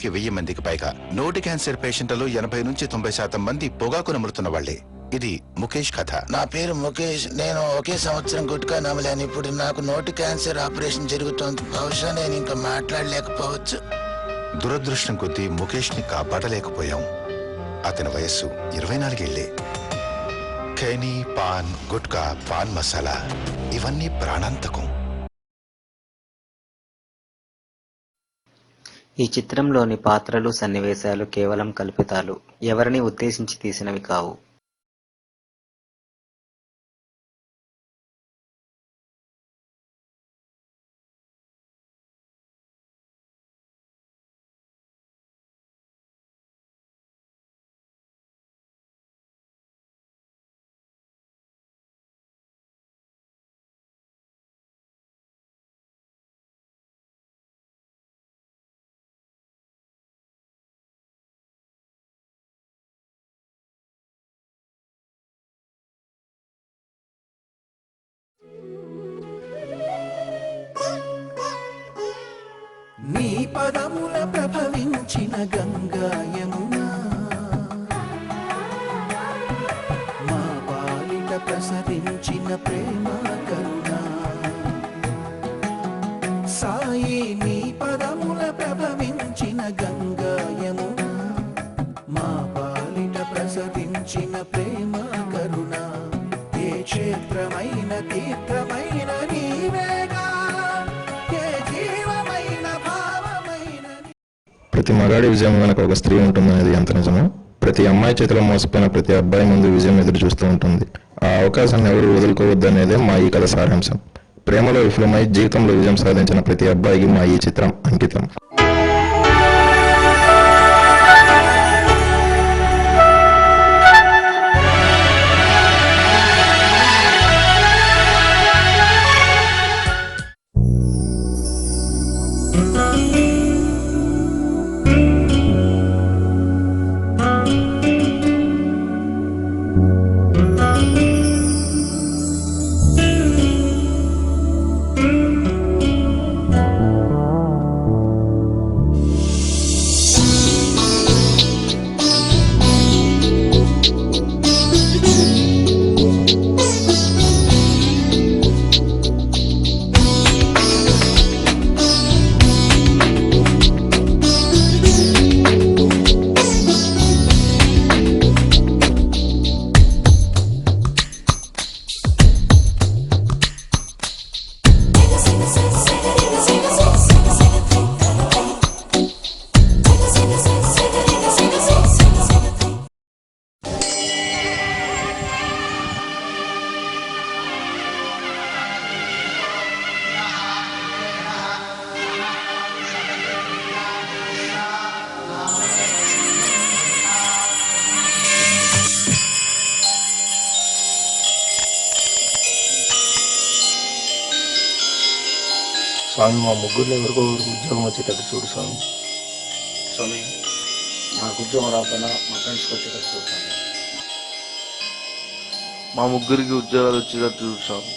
రోజుకి 1000 మందికి పైగా. నోటి క్యాన్సర్ పేషెంట్లలో 80 నుంచి 90% మంది పొగాకు నములుతున్న వాళ్లే. ఇది ముఖేష్ కథ. నా పేరు ముఖేష్. నేను ఒకే సంవత్సరం గుట్కా నమలాను. ఇప్పుడు నాకు నోటి క్యాన్సర్ ఆపరేషన్ జరుగుతోంది. బహుశా నేను ఇంకా మాట్లాడలేకపోవచ్చు. దురదృష్టం కొద్దీ ముఖేష్ ని కాపాడలేకపోయాం. అతని వయస్సు 24 ఏళ్లే. ఖైనీ, పాన్, గుట్కా, పాన్ మసాలా ఇవన్నీ ప్రాణాంతకం. ఈ చిత్రంలోని పాత్రలు, సన్నివేశాలు కేవలం కల్పితాలు, ఎవరిని ఉద్దేశించి తీసినవి కావు. నీ పదముల ప్రభవించిన గంగా యమునా, మా పాలిట ప్రసరించిన ప్రేమ కరుణ. సాయి నీ పదముల ప్రభవించిన గంగా యమునా, మా పాలిట ప్రసరించిన ప్రేమ కరుణ. ఏ క్షేత్రమైన తీర్థమైన నీవేగా, ప్రతి మగాడి విజయం వెనక ఒక స్త్రీ ఉంటుందనేది ఎంత నిజమో, ప్రతి అమ్మాయి చేతిలో మోసపోయిన ప్రతి అబ్బాయి ముందు విజయం ఎదురు చూస్తూ ఉంటుంది. ఆ అవకాశాన్ని ఎవరు వదులుకోవద్దనేదే మా ఈ కథ సారాంశం. ప్రేమలో విఫలమై జీవితంలో విజయం సాధించిన ప్రతి అబ్బాయికి మా ఈ చిత్రం అంకితం. స్వామి, మా ముగ్గురులో ఎవరికో ఉద్యోగం వచ్చేటట్టు చూడు స్వామి. స్వామి, నాకు ఉద్యోగం రాకపోయినా మా ఫ్రెండ్స్కి వచ్చేటట్టు చూడు స్వామి. మా ముగ్గురికి ఉద్యోగాలు వచ్చేటట్టు చూడు స్వామి.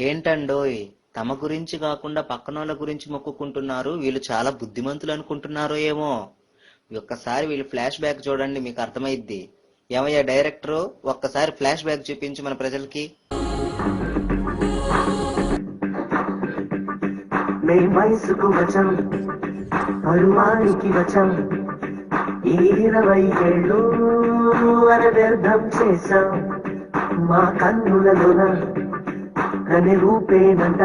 ఏంటండోయ్, తమ గురించి కాకుండా పక్కనోళ్ళ గురించి మొక్కుకుంటున్నారు. వీళ్ళు చాలా బుద్ధిమంతులు అనుకుంటున్నారో ఏమో. ఒక్కసారి వీళ్ళు ఫ్లాష్ బ్యాక్ చూడండి, మీకు అర్థమైద్ది. ఏమయ్యా డైరెక్టరు, ఒక్కసారి ఫ్లాష్ బ్యాక్ చూపించి మన ప్రజలకి. వయసుకు వచ్చం, పరువానికి వచ్చం, 20 ఏళ్ళు అనవ్యర్థం చేశాం. మా కన్నులలోన కని రూపేనంట,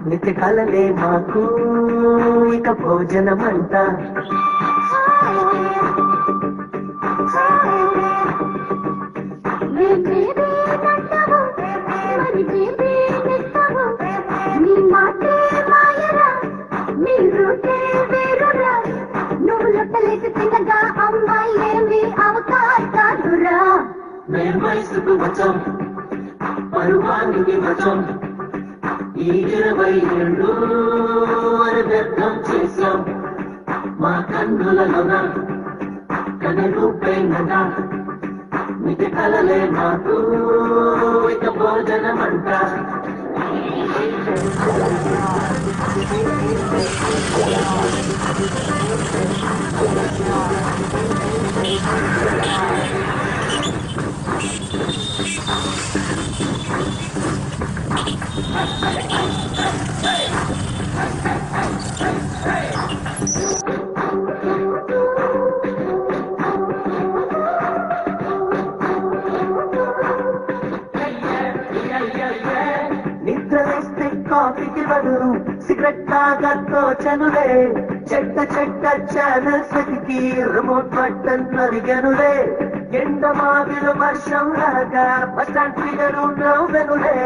నిత్య కలలే మాకు ఇక భోజనమంట. వయసుకు వచ్చం, పరువానికి వచ్చం, 20 ఏళ్ళు అనవ్యర్థం చేశాం. మా కన్నులలోన కని రూపేనంట, నిత్య కలలే మాకు ఇక భోజనమంట. నలుగురు సిగరెట్ తాగతో చనులే చెట్ట చెట్ట ఛానల్స్ వెతికి రిమోట్ బటన్ అడిగనులే ఎండ మావిలు వర్షం లాగా బస్ స్టాండ్ ఫిగరు నవ్వెనులే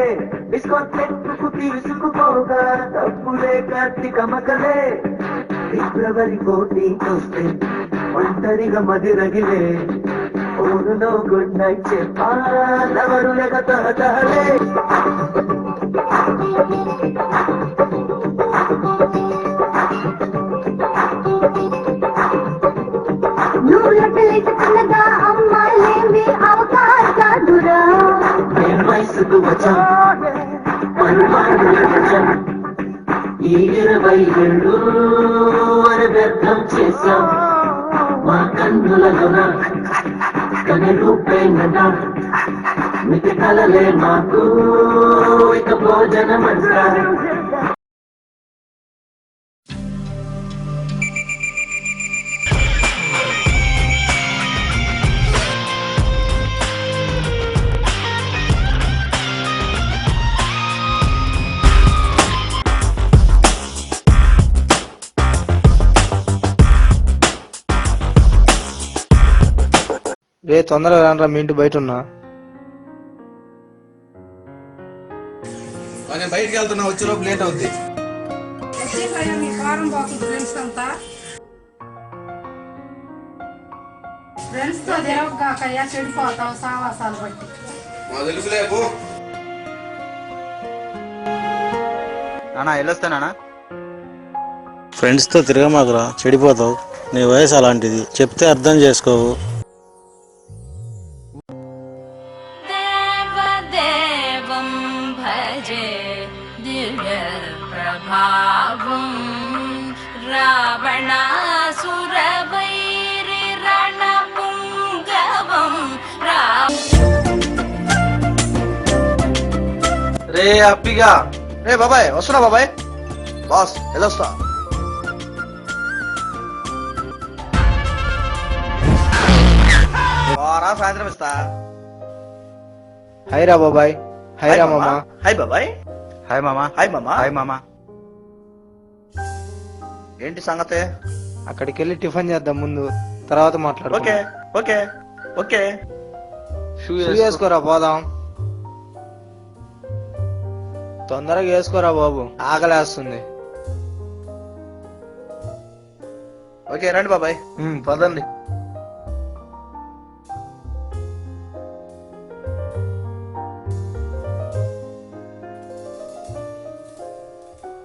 డిస్కోటెక్కు తీసుకుపోగా డబ్బులే కార్తీక మకలే ఫిబ్రవరి 14 వస్తే ఒంటరిగా మదిరగిలే ఊరులో గుడ్ నైట్ చెప్పాలెవరు లేక తహతహలే నువ్వు లెక్కలేసుకున్నదా అమ్మాయిలేమి అవకాశాదురా నేను వయసుకు వచ్చా పరువాడులకు వచ్చా ఈ 20 ఏళ్ళు అని వ్యర్థం చేశాం మా కన్నులలోన కని రూపేనడా మితి కలలే మాకు ఇక భోజనమంటా రే తొందరగా రానరా, మీ ఇంటి బయట ఉన్నా. నేను బయటికి వెళ్తున్నా, వచ్చేలోపు లేట్ అవుద్ది. ఫ్రెండ్స్ తో తిరగకయ్యా, చెడిపోతావు సావాసాలు బట్టి. మా తెలుసులే పో. నానా వెళ్ళొస్తానా? ఫ్రెండ్స్ తో తిరగమాకురా, చెడిపోతావు. నీ వయసు అలాంటిది, చెప్తే అర్థం చేసుకోవు. దేవదేవం భజే దివ్య ప్రభావం రావణాసురవైరి రణపుంగవం రే అప్పిగా, రే బాబాయ్ వస్తున్నా. బాబాయ్ బాస్ వెళ్ళొస్తా. సాయంత్రం ఇస్తా. హై రా బాబాయ్. హై రా మామా. హై బాబాయ్. హై మామా. హై మామా. హై మామా. ఏంటి సంగతి? అక్కడికి వెళ్ళి టిఫిన్ చేద్దాం, ముందు తర్వాత మాట్లాడు. Okay okay okay. షూ వేసుకోరా, పోదాం. తొందరగా వేసుకోరా బాబు, ఆకలేస్తుంది. ఓకే రండి బాబాయ్. పదండి.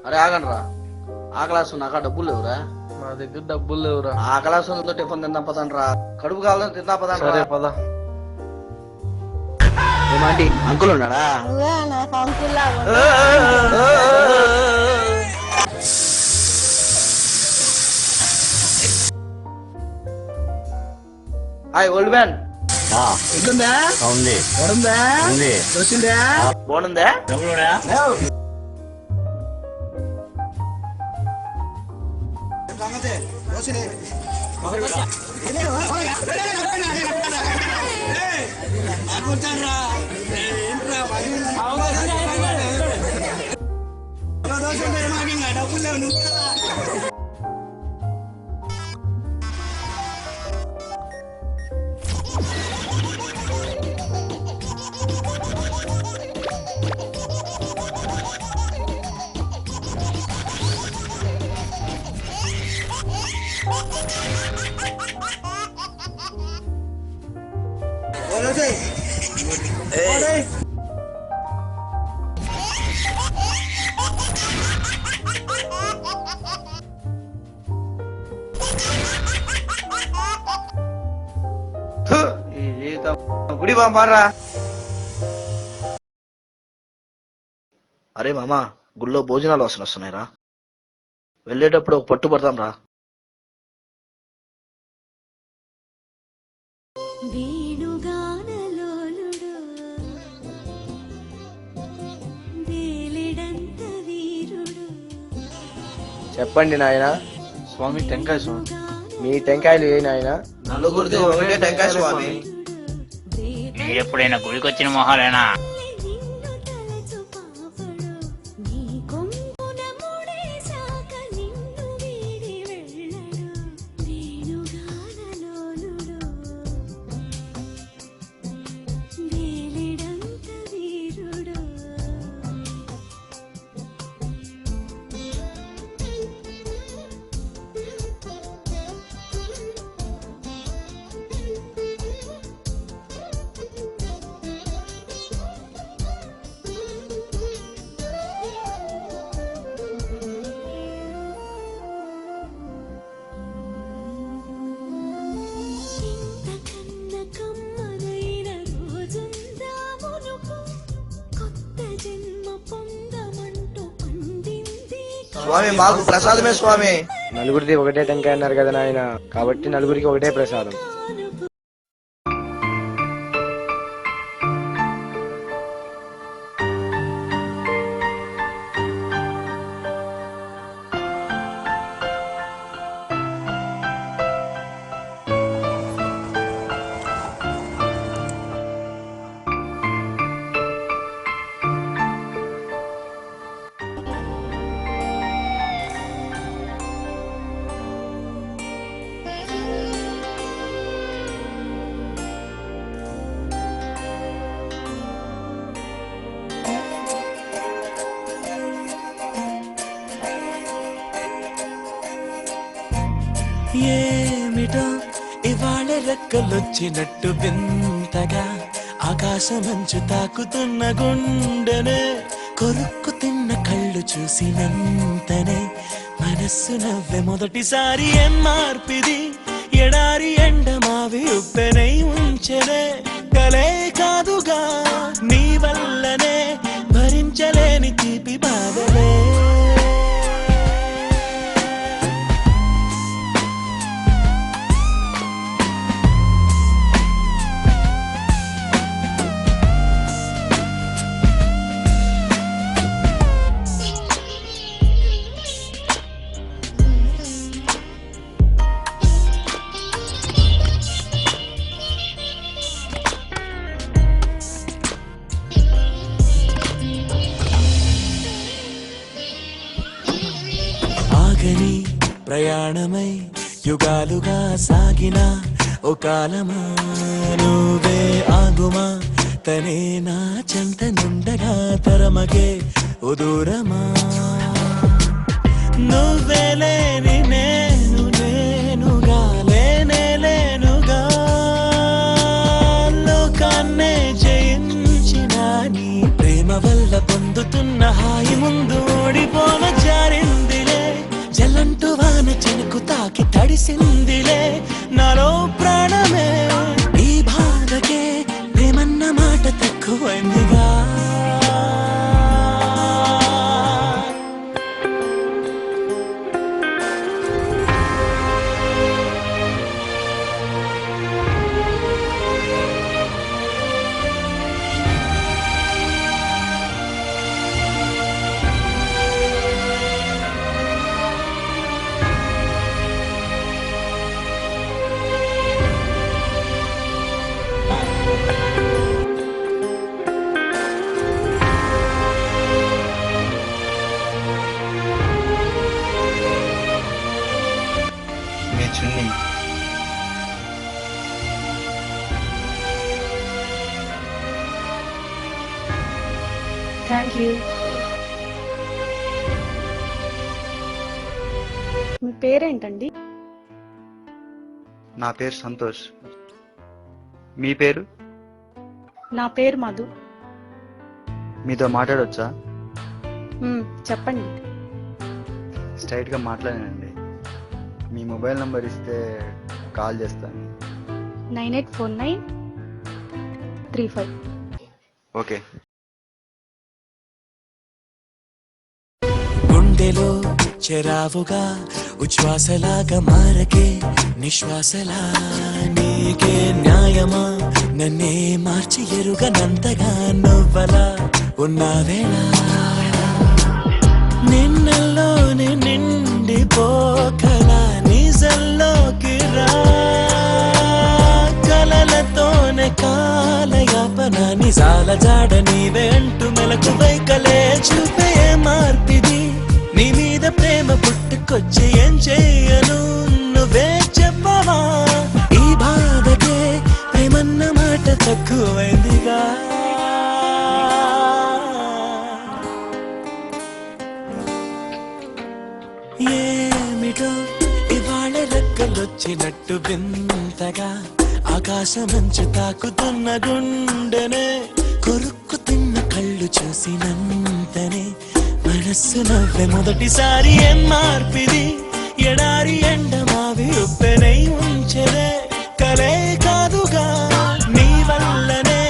అరే ఆగండి రా, ఆకలేస్తుంది. నాకు డబ్బులు లేవురా. నా దగ్గర డబ్బులు లేవురా. ఆకలేస్తుందో టిఫిన్ తిందాం పదండి రా. కడుపు కావాలని తిందా పదండి. సరే పద. ఏమండి అంకుల్ ఉన్నాడా? Hi old man. ఉందా ఉంది. ఉందా ఉంది. వచ్చిందా బాగుందా? గుడి బారా. అరే మామా, గుళ్ళో భోజనాలు వాసన వస్తున్నాయిరా. వెళ్ళేటప్పుడు ఒక పట్టు పడతాం రా. వేణుగానలోలుడు వేలిడంత వీరుడు. చెప్పండి నాయన. స్వామి టెంకాయ స్వామి. మీ టెంకాయలు ఏ నాయన? నలుగురిది ఒకటే టెంకాయ స్వామి. మీరు ఎప్పుడైనా గుడికి వచ్చిన మొహాలేనా? నిన్ను తలచు పాపడు నీ కొంగున స్వామి మాకు ప్రసాదమే స్వామి. నలుగురిది ఒకటే టెంకాయ అన్నారు కదా నాయన, కాబట్టి నలుగురికి ఒకటే ప్రసాదం. ఏమిటో ఇవాళ రెక్కలొచ్చినట్టు వింతగా ఆకాశమంచు తాకుతున్న గుండెనే, కొరుక్కు తిన్న కళ్ళు చూసినంతనే మనస్సు నవ్వే మొదటిసారి. ఏం మార్పిది ఎడారి ఎండ మావి ఉప్పెనై ఉంచెనే, కలే కాదుగా నీ వల్లనే భరించలేని తీపి బాధలే. ఆగని ప్రయాణమై యుగాలుగా సాగిన ఓ కాలమా, నువ్వే ఆగుమా తనే నా చెంత నుండగా తరమగే ఓ దూరమా. నువ్వే లేని నేను నేనుగా లేనే లేనుగా, లోకాన్నే జయించిన నీ ప్రేమ వల్ల పొందుతున్న హాయి ముందు ఓడిపోన జారిందిలే. జలంటు వాన చెనుకు తాకి తడిసిందిలే నాలో ప్రాణమే, ఈ బాధకే ప్రేమన్న మాట తక్కువైందిగా. మీ చున్నీ. Thank you. మీ పేరేంటండి? నా పేరు సంతోష్. మీ పేరు? నా పేరు మధు. మీతో మాట్లాడొచ్చా? చెప్పండి. స్ట్రైట్గా మాట్లాడానండి. మీ మొబైల్ నంబర్ ఇస్తే కాల్ చేస్తాను. 984935. ఓకే. గుండెలో చెరావుగా ఉచ్ఛ్వాసలాగా మారకే నిశ్వాసలా, నీకే న్యాయమా నన్నే మార్చి ఎరుగనంతగా నువ్వలా ఉన్నావేళ. నిన్నల్లోనే నిండిపోకలా నిజల్లోకి రా, కలలతోనే కాలయాపన నిజాల జాడ నీవే అంటూ మెలకు వైకలే చూపే మార్పిది. నీ మీద ప్రేమ పుట్టుకొచ్చి ఏం చెయ్యను నువ్వే చెప్పవా, ఈ బాధకే ప్రేమన్న మాట తక్కువైందిగా. ఏమిటో ఇవాళ రెక్కలొచ్చినట్టు వింతగా ఆకాశమంచు తాకుతున్న గుండెనే, కొరుక్కు తిన్న కళ్ళు చూసినంతనే మనస్సు నవ్వే మొదటిసారి. ఏం మార్పిది ఎడారి ఎండ మావి ఉప్పెనై ఉంచెనే, కలే కాదుగా నీ వల్లనే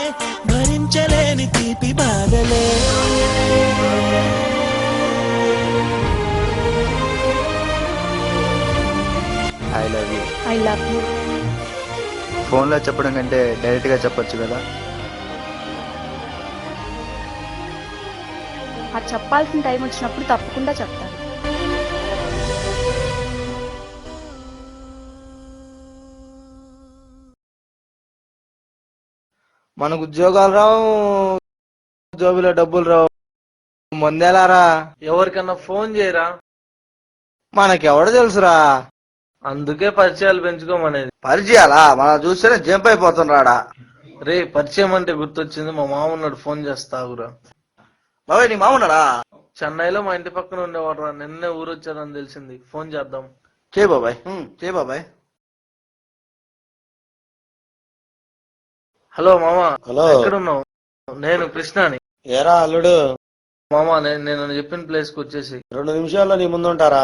భరించలేని తీపి బాధలే. I love you. ఫోన్లో చెప్పడం కంటే డైరెక్ట్గా చెప్పొచ్చు కదా. అది చెప్పాల్సిన టైం వచ్చినప్పుడు తప్పకుండా చెప్తాను. మనకు ఉద్యోగాలు రావు, జోబులో డబ్బులు రావు, మందేలారా. ఎవరికన్నా ఫోన్ చేయరా, మనకెవడ తెలుసురా. అందుకే పరిచయాలు పెంచుకోమనేది. పరిచయాలా? మనం చూస్తేనే జంప్ అయిపోతున్నాడా. రే పరిచయం అంటే గుర్తొచ్చింది, మా మామ ఉన్నాడు, ఫోన్ చేస్తావురా. బాబాయ్ నీ మామన్నాడా? చెన్నైలో మా ఇంటి పక్కన ఉండేవాడు రా, నిన్నే ఊరొచ్చారని తెలిసింది, ఫోన్ చేద్దాం. చేయి బాబాయ్, చేయి బాబాయ్. హలో మామ. హలో. ఎక్కడున్నావు? నేను కృష్ణని. ఏరా అల్లుడు? మామ నేను చెప్పిన ప్లేస్ కి వచ్చేసి 2 నిమిషాల్లో నీ ముందు ఉంటారా?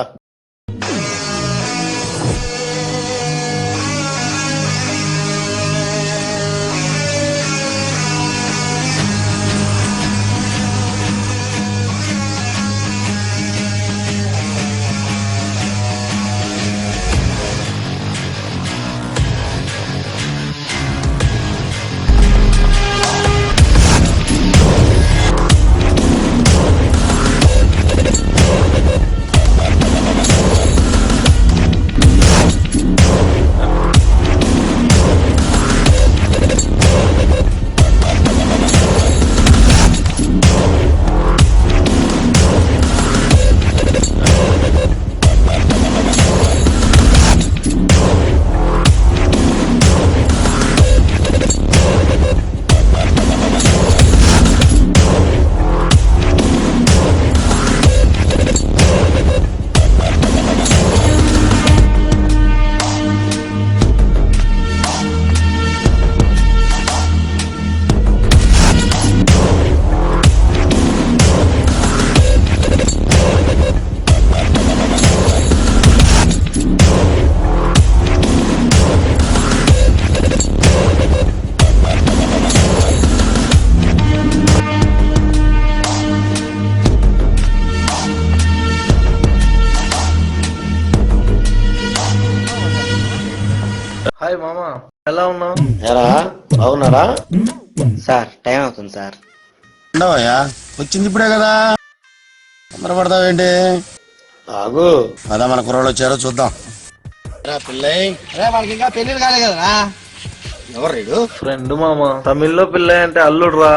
హాయ్ మామ, ఎలా ఉన్నావు? ఏరా బాగున్నారా? సార్ టైం అవుతుంది సార్. ఉండవయ్యా, వచ్చింది ఇప్పుడే కదా, తొందరపడతావేంటి? ఆగు. అదా మన కుర్రోళ్ళు వచ్చారో చూద్దాం. మనకి ఇంకా పెళ్లి కాలే కదరా. ఎవరు రీడు? ఫ్రెండ్ మామ. తమిళ్లో పిల్ల అంటే అల్లుడు రా.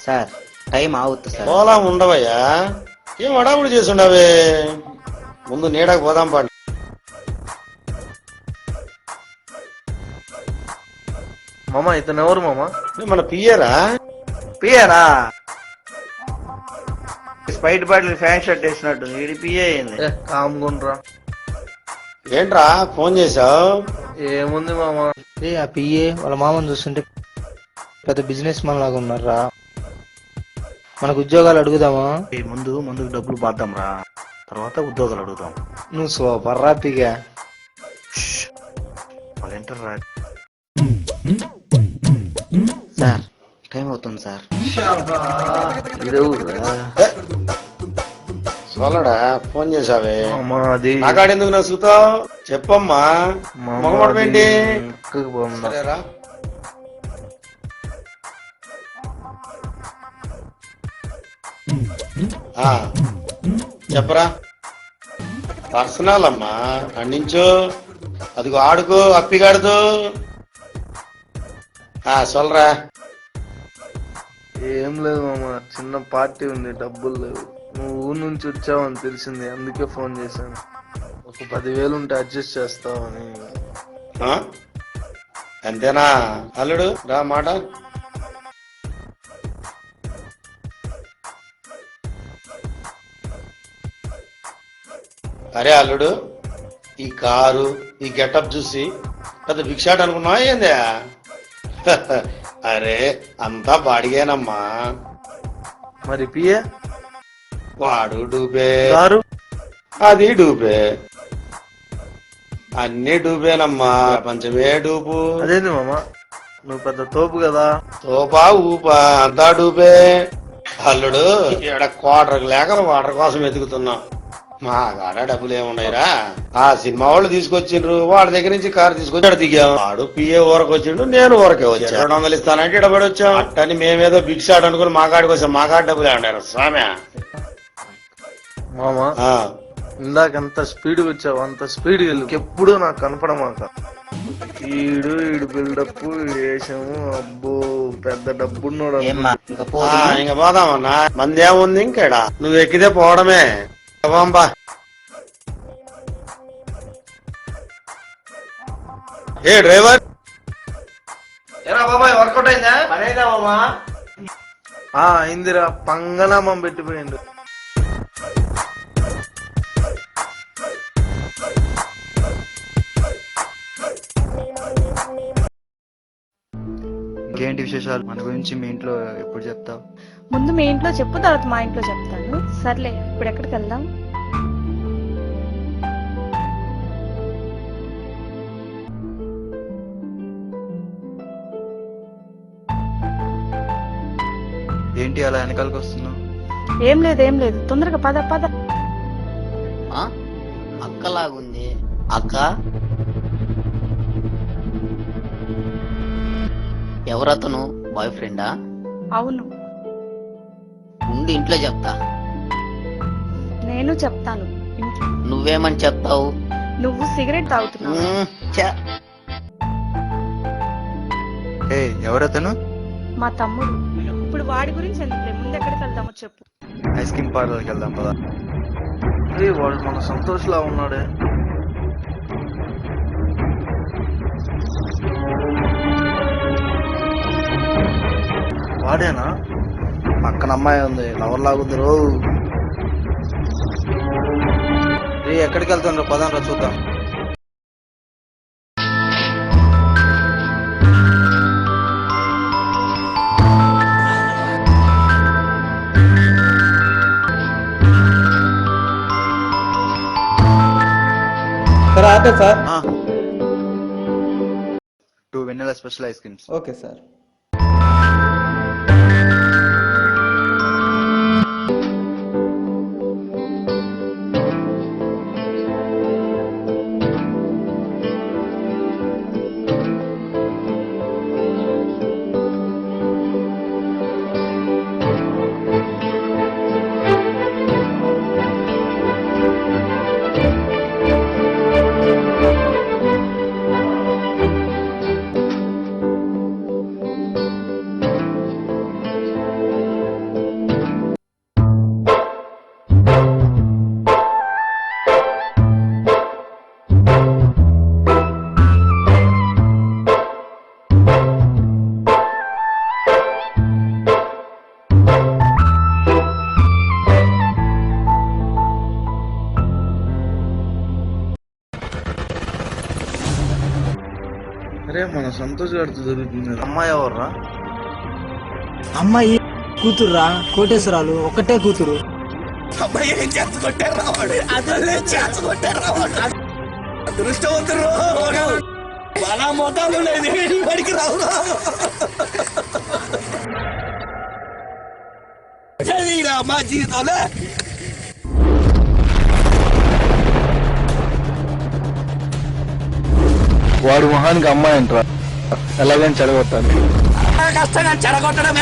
సార్ టైం అవుతుంది సార్. పోలా ఉండవయ్యా, ఏం అడావుడు చేసి ఉండవే. ముందు నీడకు పోదాం పండి. మామ ఇతను ఎవరు మామ? మన పియ్యరా? పియ్యరా? స్పైట్ బాటిల్ ఫ్యాన్ షర్ట్ వేసినట్టు ఇది పియ్యే అయింది. కామ్గుండ్రా. ఏంట్రా ఫోన్ చేసావు? ఏముంది మామ, ఆ పియ్యే వాళ్ళ మామని చూస్తుంటే పెద్ద బిజినెస్ మన్ లాగా ఉన్నారా. మనకు ఉద్యోగాలు అడుగుదామా? ముందుకు డబ్బులు బాద్దాం రా, తర్వాత ఉద్యోగాలు అడుగుదాం. నువ్వు సూపర్ రా పిగా. వాళ్ళేంటారా? సార్ టైం అవుతుంది సార్. సోలడా ఫోన్ చేసావే? మామ అది నాకాడెందుకు నసుగుతావు చెప్పమ్మా. మొగమడమేంటి? సరేరా. చెప్పరా. పర్సనల్ అమ్మా, అండించు. అదిగో ఆడుకో అప్పిగాడుతూ. సొల్రా. ఏం లేదు మామ, చిన్న పార్టీ ఉంది, డబ్బులు లేవు. నువ్వు ఊరు నుంచి వచ్చావని తెలిసింది, అందుకే ఫోన్ చేశాను. ఒక 10,000 ఉంటే అడ్జస్ట్ చేస్తావని. అంతేనా అల్లుడు? రా మాట. అరే అల్లుడు, ఈ కారు ఈ గెటప్ చూసి పెద్ద భిక్షాట్ అనుకున్నావా ఏందే? అరే అంతా బాడిగేనమ్మా. మరి పిఏ? వాడు డూబే, కారు అది డూబే, అన్ని డూబేనమ్మా. ప్రపంచమే డూబు. అదేంది మామ, నువ్వు పెద్ద తోపు కదా. తోపా ఊపా అంతా డూబే. అల్లుడు ఇక్కడ క్వార్టర్ లేక వాటర్ కోసం వెతుకుతున్నాం. మా కాడ డబ్బులు ఏమున్నాయిరా? ఆ సినిమా వాళ్ళు తీసుకొచ్చిండ్రు, వాడి దగ్గర నుంచి కారు తీసుకొచ్చి దిగాం. వాడు పిఏ ఊరకు వచ్చిండు, నేను ఊరకే వచ్చా. 200 ఇస్తానంటే ఇడబడి వచ్చాం. అట్టని మేమేదో బిగ్ షాట్ అనుకుని మా కాడికి వచ్చాం. మా కాడ డబ్బులు ఏమన్నారు స్వామి? మామా ఇందాక ఎంత స్పీడ్ వచ్చావు అంత స్పీడ్ ఎప్పుడు నాకు కనపడమాక. ఈడు బిల్డప్ వేసాము. అబ్బో పెద్ద డబ్బున్నోడు. ఇంకా పోదామన్నా, మందేముంది ఇంకేడా? నువ్వు ఎక్కితే పోవడమే. బాంబా ఏ డ్రైవర్, ఏరా బాబాయ్ వర్కౌట్ అయిందా? పనేదా మామా? అయిందిరా, పంగనామం పెట్టిపోయిండు. ఇంకేంటి విశేషాలు? మన గురించి మీ ఇంట్లో ఎప్పుడు చెప్తావు? ముందు మీ ఇంట్లో చెప్పు, తర్వాత మా ఇంట్లో చెప్తాను. సర్లే, ఇప్పుడు ఎక్కడికి వెళ్దాం? ఏంటి అలా వెనకాలకు వస్తున్నావు? ఏం లేదు, తొందరగా పద పద. అక్కలాగుంది. అక్క ఎవరతను? బాయ్ ఫ్రెండా? అవును, ఉండి ఇంట్లో చెప్తా. నేను చెప్తాను ఇంట్లో. నువ్వేమని చెప్తావు? నువ్వు సిగరెట్ తాగుతున్నావు. ఎవరతను? మా తమ్ముడు. ఇప్పుడు వాడి గురించి ఎందుకులే, ముందు ఎక్కడికి వెళ్దామో చెప్పు. ఐస్ క్రీమ్ పార్లర్కి వెళ్దాం పదా. వాడు మన సంతోష్లా ఉన్నాడే. వాడేనా? పక్కన అమ్మాయి ఉంది, లవర్ లాగుంది రో. ఎక్కడికి వెళ్తాను రా, పదాం రా చూద్దాం. సార్ 2 వెన్నెలా special ice creams. Okay sir. అరే మన సంతోష్ గారితో జరుగుతుంది. అమ్మాయి ఎవర్రా? అమ్మాయి కూతురురా, కోటేశ్వరాలు. ఒక్కటే కూతురు. మా జీవితంలో వాడు మొహానికి అమ్మాయి అంటారా, ఎలాగని చెడగొట్టాలి. కష్టంగా చెడగొట్టడం